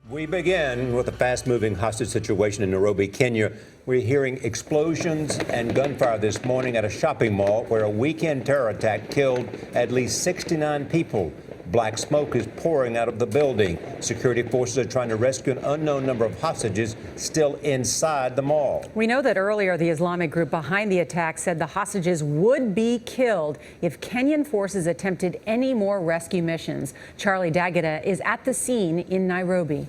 We begin with a fast-moving hostage situation in Nairobi, Kenya. We're hearing explosions and gunfire this morning at a shopping mall where a weekend terror attack killed at least 69 people. Black smoke is pouring out of the building. Security forces are trying to rescue an unknown number of hostages still inside the mall. We know that earlier the Islamic group behind the attack said the hostages would be killed if Kenyan forces attempted any more rescue missions. Charlie D'Agata is at the scene in Nairobi.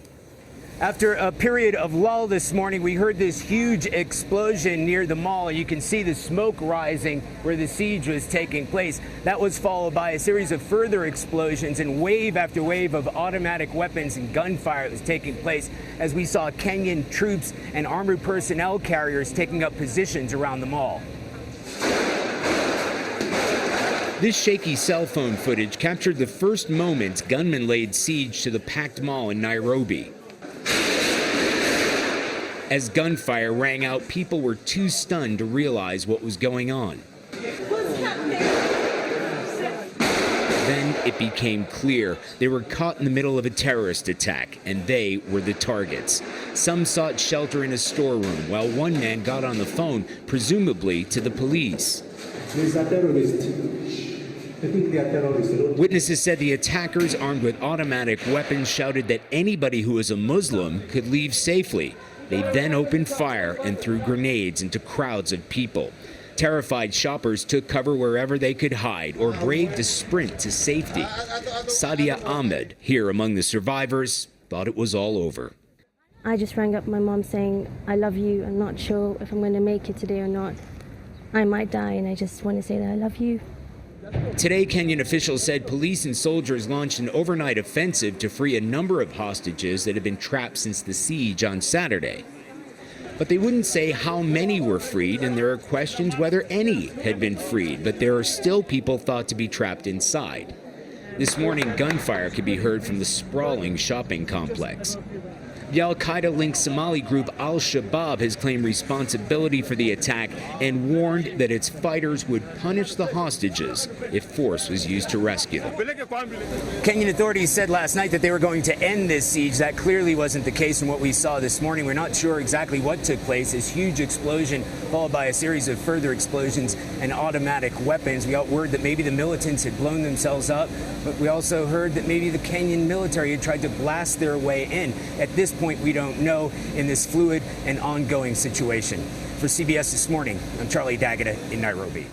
After a period of lull this morning, we heard this huge explosion near the mall. You can see the smoke rising where the siege was taking place. That was followed by a series of further explosions and wave after wave of automatic weapons and gunfire that was taking place as we saw Kenyan troops and armored personnel carriers taking up positions around the mall. This shaky cell phone footage captured the first moments gunmen laid siege to the packed mall in Nairobi. As gunfire rang out, people were too stunned to realize what was going on. Then it became clear they were caught in the middle of a terrorist attack, and they were the targets. Some sought shelter in a storeroom, while one man got on the phone, presumably to the police. There's a terrorist. I think they are terrorists. Witnesses said the attackers, armed with automatic weapons, shouted that anybody who was a Muslim could leave safely. They then opened fire and threw grenades into crowds of people. Terrified shoppers took cover wherever they could hide or braved a sprint to safety. Sadia Ahmed, here among the survivors, thought it was all over. I just rang up my mom saying, I love you. I'm not sure if I'm going to make it today or not. I might die, and I just want to say that I love you. Today, Kenyan officials said police and soldiers launched an overnight offensive to free a number of hostages that had been trapped since the siege on Saturday. But they wouldn't say how many were freed, and there are questions whether any had been freed, but there are still people thought to be trapped inside. This morning, gunfire could be heard from the sprawling shopping complex. The al-Qaeda-linked Somali group Al-Shabaab has claimed responsibility for the attack and warned that its fighters would punish the hostages if force was used to rescue them. Kenyan authorities said last night that they were going to end this siege. That clearly wasn't the case in what we saw this morning. We're not sure exactly what took place. This huge explosion followed by a series of further explosions and automatic weapons. We got word that maybe the militants had blown themselves up, but we also heard that maybe the Kenyan military had tried to blast their way in. At this point, we don't know in this fluid and ongoing situation. For CBS This Morning, I'm Charlie D'Agata in Nairobi.